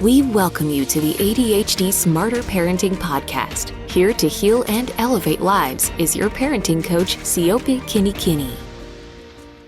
We welcome you to the ADHD Smarter Parenting Podcast. Here to heal and elevate lives is your parenting coach, Siope Kinney.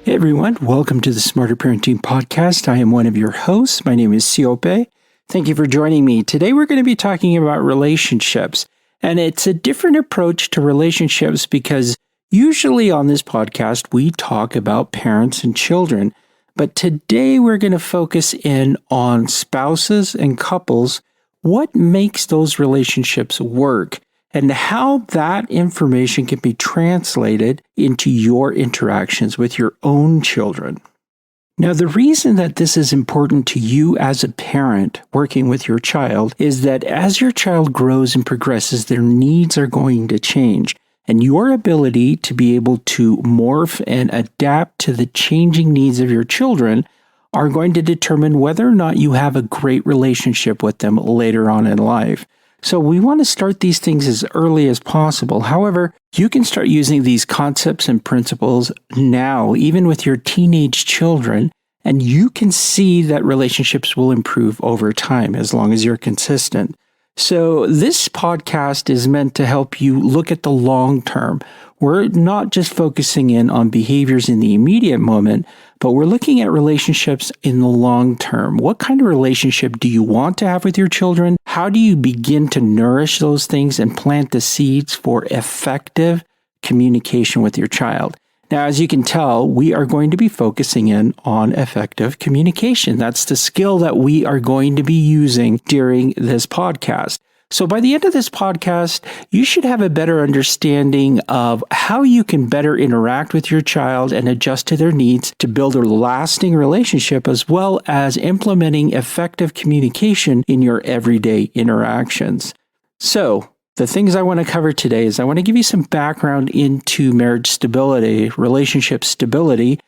Hey everyone, welcome to the Smarter Parenting Podcast. I am one of your hosts. My name is Siope. Thank you for joining me. Today we're going to be talking about relationships, and it's a different approach to relationships because usually on this podcast we talk about parents and children, but today we're going to focus in on spouses and couples, what makes those relationships work, and how that information can be translated into your interactions with your own children. Now, the reason that this is important to you as a parent working with your child is that as your child grows and progresses, their needs are going to change. And your ability to be able to morph and adapt to the changing needs of your children are going to determine whether or not you have a great relationship with them later on in life. So we want to start these things as early as possible. However, you can start using these concepts and principles now, even with your teenage children, and you can see that relationships will improve over time as long as you're consistent. So this podcast is meant to help you look at the long term. We're not just focusing in on behaviors in the immediate moment, but we're looking at relationships in the long term. What kind of relationship do you want to have with your children? How do you begin to nourish those things and plant the seeds for effective communication with your child? Now, as you can tell, we are going to be focusing in on effective communication. That's the skill that we are going to be using during this podcast. So by the end of this podcast, you should have a better understanding of how you can better interact with your child and adjust to their needs to build a lasting relationship, as well as implementing effective communication in your everyday interactions. So the things I want to cover today is I want to give you some background into marriage stability, relationship stability,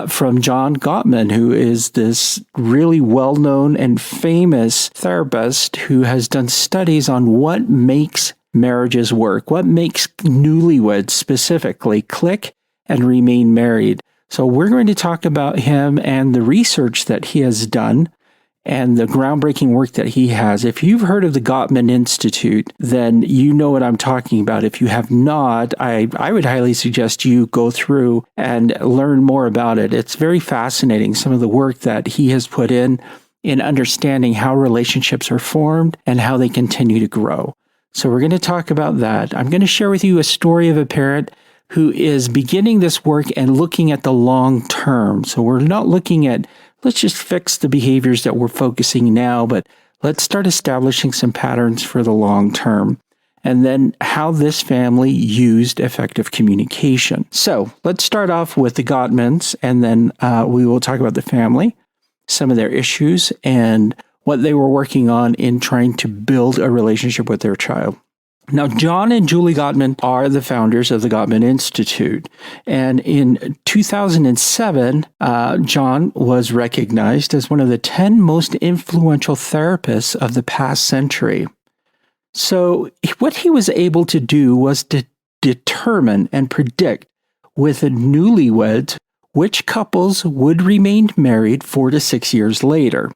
from John Gottman, who is this really well-known and famous therapist who has done studies on what makes marriages work, what makes newlyweds specifically click and remain married. So we're going to talk about him and the research that he has done and the groundbreaking work that he has. If you've heard of the Gottman Institute, then you know what I'm talking about. If you have not, I would highly suggest you go through and learn more about it. It's very fascinating, some of the work that he has put in understanding how relationships are formed and how they continue to grow. So we're going to talk about that. I'm going to share with you a story of a parent who is beginning this work and looking at the long term. So we're not looking at let's just fix the behaviors that we're focusing now, but let's start establishing some patterns for the long term. And then how this family used effective communication. So let's start off with the Gottmans, and then we will talk about the family, some of their issues, and what they were working on in trying to build a relationship with their child. Now, John and Julie Gottman are the founders of the Gottman Institute. And in 2007, John was recognized as one of the 10 most influential therapists of the past century. So what he was able to do was to determine and predict with the newlyweds which couples would remain married 4 to 6 years later.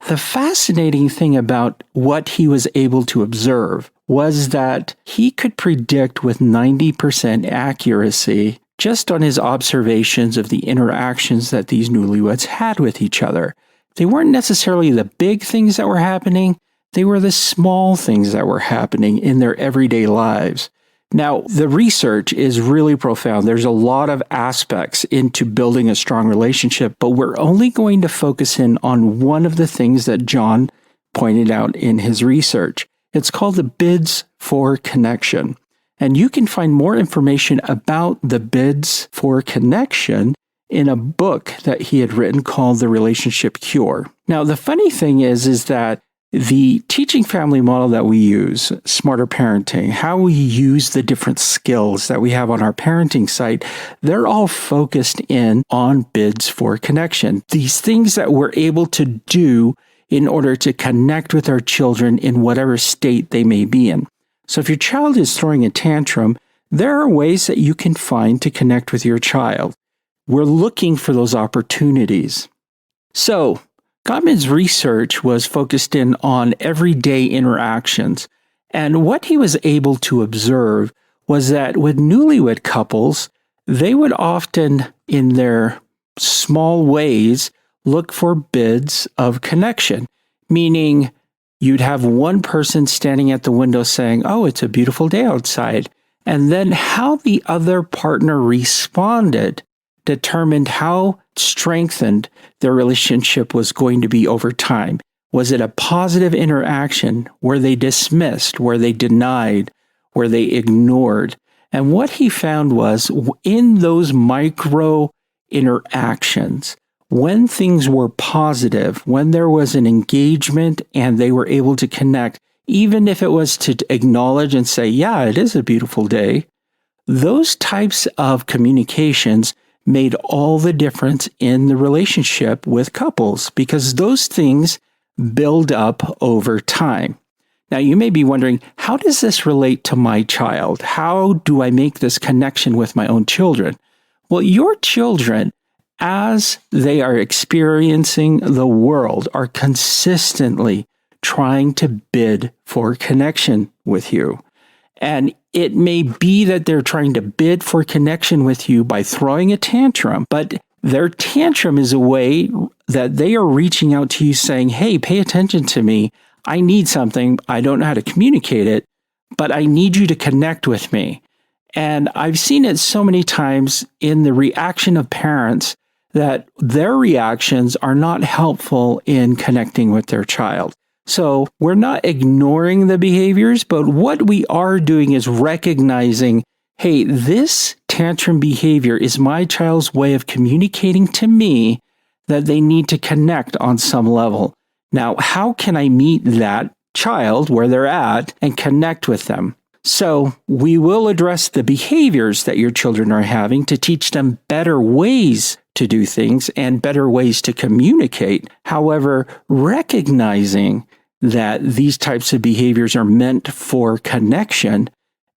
The fascinating thing about what he was able to observe was that he could predict with 90% accuracy just on his observations of the interactions that these newlyweds had with each other. They weren't necessarily the big things that were happening, they were the small things that were happening in their everyday lives. Now, the research is really profound. There's a lot of aspects into building a strong relationship, but we're only going to focus in on one of the things that John pointed out in his research. It's called the bids for connection. And you can find more information about the bids for connection in a book that he had written called The Relationship Cure. Now, the funny thing is that the teaching family model that we use, Smarter Parenting, how we use the different skills that we have on our parenting site, they're all focused in on bids for connection. These things that we're able to do in order to connect with our children in whatever state they may be in. So if your child is throwing a tantrum, there are ways that you can find to connect with your child. We're looking for those opportunities. So Gottman's research was focused in on everyday interactions. And what he was able to observe was that with newlywed couples, they would often, in their small ways, look for bids of connection, meaning you'd have one person standing at the window saying, "Oh, it's a beautiful day outside." And then how the other partner responded determined how strengthened their relationship was going to be over time. Was it a positive interaction? Were they dismissed? Were they denied? Were they ignored? And what he found was in those micro interactions, when things were positive, when there was an engagement and they were able to connect, even if it was to acknowledge and say, "Yeah, it is a beautiful day," those types of communications made all the difference in the relationship with couples because those things build up over time. Now, you may be wondering, how does this relate to my child? How do I make this connection with my own children? Well, your children, as they are experiencing the world, are consistently trying to bid for connection with you. And it may be that they're trying to bid for connection with you by throwing a tantrum, but their tantrum is a way that they are reaching out to you saying, "Hey, pay attention to me. I need something. I don't know how to communicate it, but I need you to connect with me." And I've seen it so many times in the reaction of parents that their reactions are not helpful in connecting with their child. So we're not ignoring the behaviors, but what we are doing is recognizing, hey, this tantrum behavior is my child's way of communicating to me that they need to connect on some level. Now, how can I meet that child where they're at and connect with them? So we will address the behaviors that your children are having to teach them better ways to do things and better ways to communicate. However, recognizing that these types of behaviors are meant for connection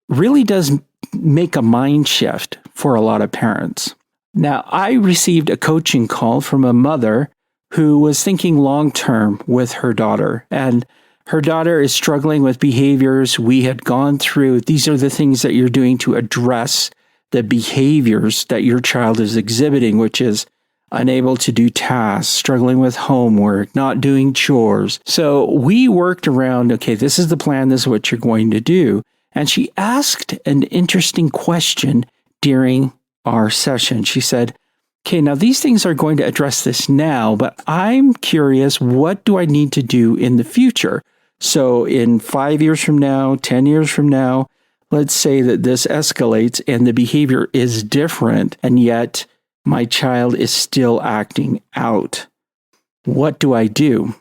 really does make a mind shift for a lot of parents. Now, I received a coaching call from a mother who was thinking long-term with her daughter, and her daughter is struggling with behaviors we had gone through. These are the things that you're doing to address the behaviors that your child is exhibiting, which is unable to do tasks, struggling with homework, not doing chores. So we worked around, okay, this is the plan, this is what you're going to do. And she asked an interesting question during our session. She said, okay, now these things are going to address this now, but I'm curious, what do I need to do in the future? So in 5 years from now, 10 years from now, let's say that this escalates and the behavior is different, and yet my child is still acting out. What do I do?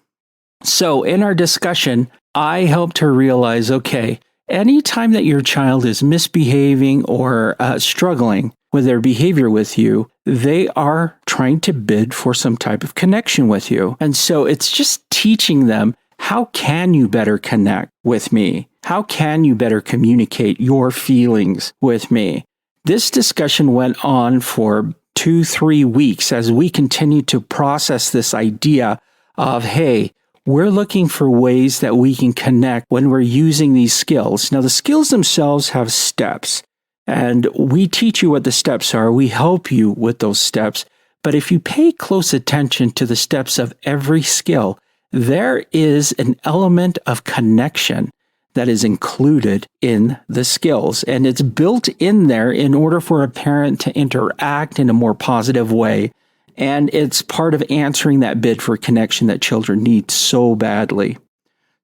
So in our discussion, I helped her realize, okay, anytime that your child is misbehaving or struggling with their behavior with you, they are trying to bid for some type of connection with you. And so it's just teaching them, how can you better connect with me? How can you better communicate your feelings with me? This discussion went on for 2-3 weeks as we continued to process this idea of, hey, we're looking for ways that we can connect when we're using these skills. Now, the skills themselves have steps, and we teach you what the steps are. We help you with those steps. But if you pay close attention to the steps of every skill, there is an element of connection that is included in the skills. And it's built in there in order for a parent to interact in a more positive way. And it's part of answering that bid for connection that children need so badly.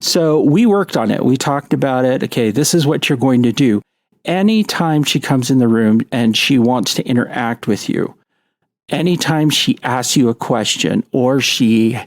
So we worked on it. We talked about it. Okay, this is what you're going to do. Anytime she comes in the room and she wants to interact with you, anytime she asks you a question or she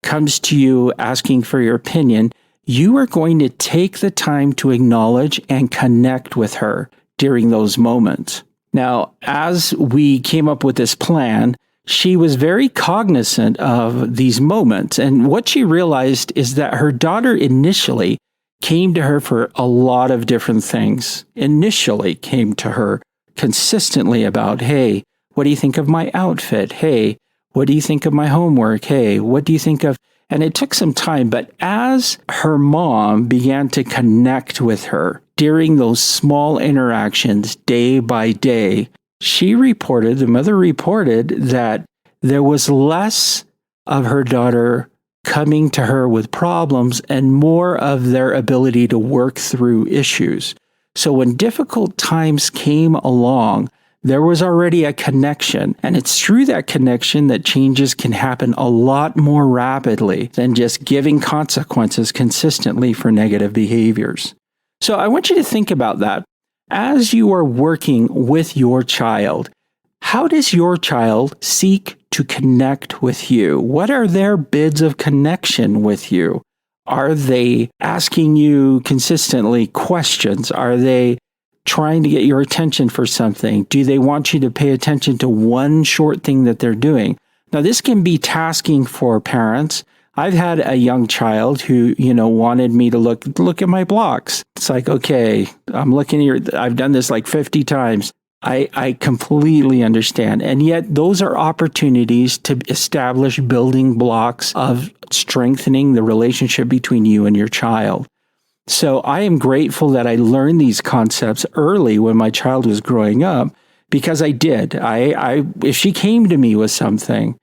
comes to you asking for your opinion, you are going to take the time to acknowledge and connect with her during those moments. Now, as we came up with this plan, she was very cognizant of these moments. And what she realized is that her daughter initially came to her for a lot of different things. Initially came to her consistently about, hey, what do you think of my outfit? Hey, what do you think of my homework? Hey, what do you think of? And it took some time, but as her mom began to connect with her during those small interactions day by day, the mother reported that there was less of her daughter coming to her with problems and more of their ability to work through issues. So when difficult times came along, there was already a connection, and it's through that connection that changes can happen a lot more rapidly than just giving consequences consistently for negative behaviors. So I want you to think about that. As you are working with your child, how does your child seek to connect with you? What are their bids of connection with you? Are they asking you consistently questions? Are they trying to get your attention for something? Do they want you to pay attention to one short thing that they're doing? Now, this can be tasking for parents. I've had a young child who, wanted me to look at my blocks. It's like, okay, I'm looking at I've done this like 50 times. I completely understand. And yet those are opportunities to establish building blocks of strengthening the relationship between you and your child. So I am grateful that I learned these concepts early when my child was growing up, because I did. If she came to me with something,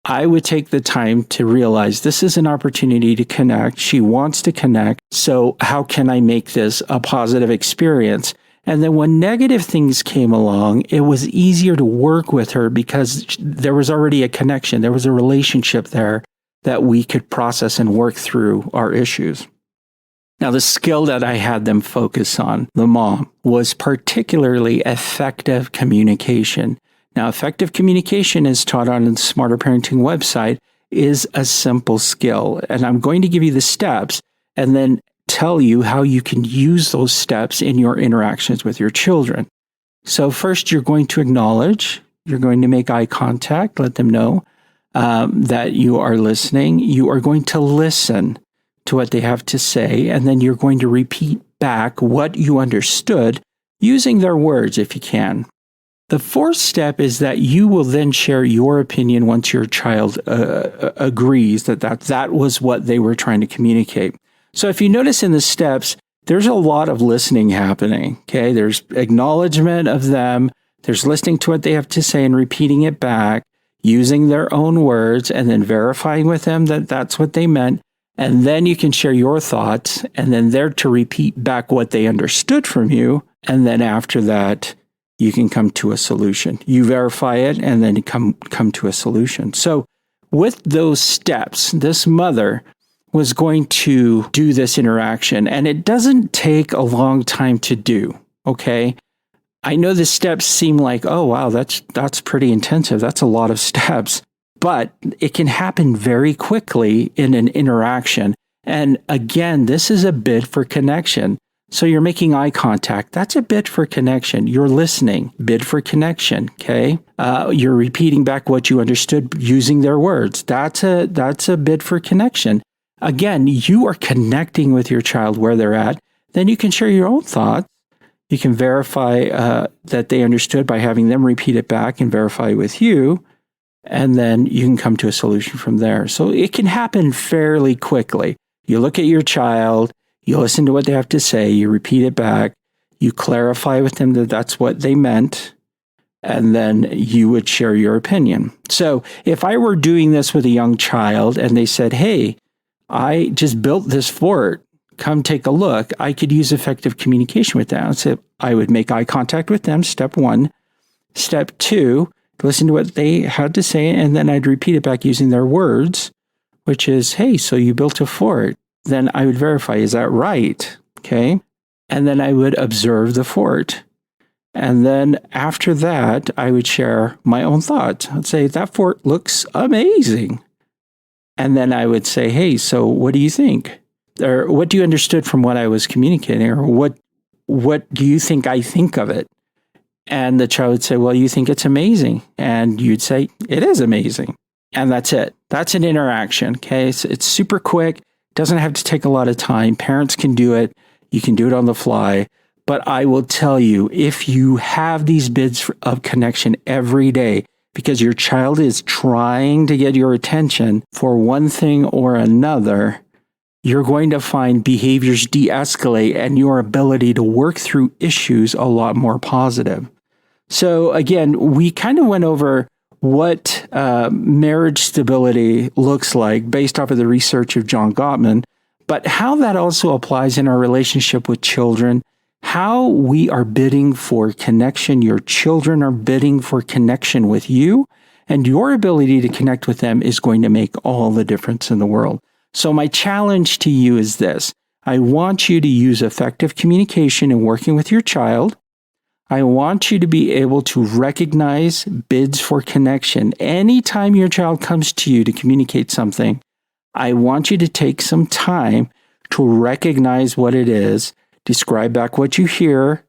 I would take the time to realize this is an opportunity to connect. She wants to connect. So how can I make this a positive experience? And then when negative things came along, it was easier to work with her because there was already a connection. There was a relationship there that we could process and work through our issues. Now, the skill that I had them focus on, the mom, was particularly effective communication. Now, effective communication, is taught on the Smarter Parenting website, is a simple skill. And I'm going to give you the steps and then tell you how you can use those steps in your interactions with your children. So first, you're going to acknowledge, you're going to make eye contact, let them know that you are listening. You are going to listen to what they have to say, and then you're going to repeat back what you understood using their words if you can. The fourth step is that you will then share your opinion once your child agrees that was what they were trying to communicate. So if you notice in the steps, there's a lot of listening happening, okay? There's acknowledgement of them, there's listening to what they have to say and repeating it back, using their own words, and then verifying with them that that's what they meant. And then you can share your thoughts, and then they're to repeat back what they understood from you. And then after that, you can come to a solution. You verify it, and then come to a solution. So with those steps, this mother was going to do this interaction, and it doesn't take a long time to do, okay? I know the steps seem like, oh, wow, that's pretty intensive. That's a lot of steps. But it can happen very quickly in an interaction. And again, this is a bid for connection. So you're making eye contact. That's a bid for connection. You're listening, bid for connection, okay? You're repeating back what you understood using their words. That's a bid for connection. Again, you are connecting with your child where they're at. Then you can share your own thoughts. You can verify that they understood by having them repeat it back and verify with you. And then you can come to a solution from there. So it can happen fairly quickly. You look at your child, you listen to what they have to say, you repeat it back, you clarify with them that that's what they meant, and then you would share your opinion. So if I were doing this with a young child and they said, hey, I just built this fort, come take a look, I could use effective communication with them. So I would make eye contact with them, step one. Step two, listen to what they had to say, and then I'd repeat it back using their words, which is, hey, so you built a fort. Then I would verify, is that right? Okay. And then I would observe the fort. And then after that, I would share my own thoughts. I'd say, that fort looks amazing. And then I would say, hey, so what do you think? Or what do you understood from what I was communicating? Or what do you think I think of it? And the child would say, well, you think it's amazing. And you'd say, it is amazing. And that's it. That's an interaction, okay? So it's super quick. Doesn't have to take a lot of time. Parents can do it. You can do it on the fly. But I will tell you, if you have these bids of connection every day, because your child is trying to get your attention for one thing or another, you're going to find behaviors de-escalate and your ability to work through issues a lot more positive. So again, we kind of went over what marriage stability looks like based off of the research of John Gottman, but how that also applies in our relationship with children, how we are bidding for connection, your children are bidding for connection with you, and your ability to connect with them is going to make all the difference in the world. So my challenge to you is this. I want you to use effective communication in working with your child. I want you to be able to recognize bids for connection. Anytime your child comes to you to communicate something, I want you to take some time to recognize what it is, describe back what you hear,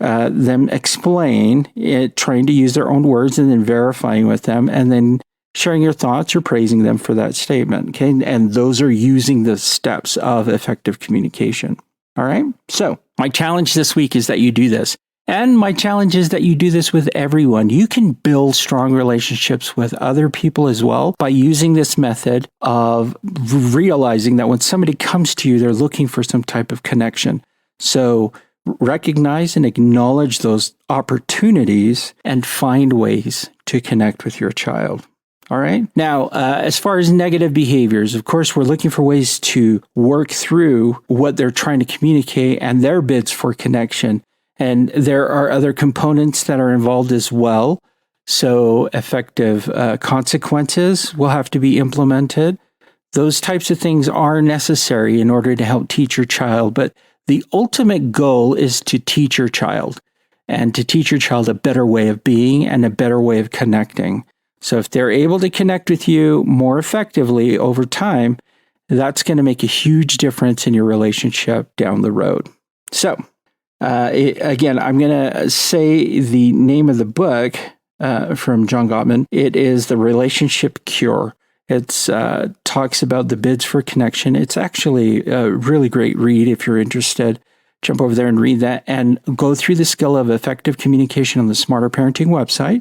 them explain it, trying to use their own words, and then verifying with them, and then sharing your thoughts or praising them for that statement. Okay, and those are using the steps of effective communication. All right. So my challenge this week is that you do this. And my challenge is that you do this with everyone. You can build strong relationships with other people as well by using this method of realizing that when somebody comes to you, they're looking for some type of connection. So recognize and acknowledge those opportunities and find ways to connect with your child. All right. Now, as far as negative behaviors, of course, we're looking for ways to work through what they're trying to communicate and their bids for connection. And there are other components that are involved as well. So effective consequences will have to be implemented. Those types of things are necessary in order to help teach your child. But the ultimate goal is to teach your child and to teach your child a better way of being and a better way of connecting. So if they're able to connect with you more effectively over time, that's going to make a huge difference in your relationship down the road. So again, I'm going to say the name of the book from John Gottman. It is The Relationship Cure. It talks about the bids for connection. It's actually a really great read if you're interested. Jump over there and read that and go through the skill of effective communication on the Smarter Parenting website.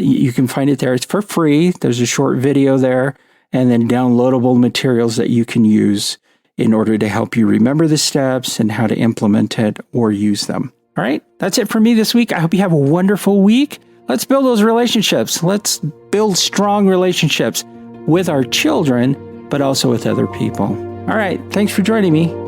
You can find it there. It's for free. There's a short video there and then downloadable materials that you can use in order to help you remember the steps and how to implement it or use them. All right, that's it for me this week. I hope you have a wonderful week. Let's build those relationships. Let's build strong relationships with our children, but also with other people. All right, thanks for joining me.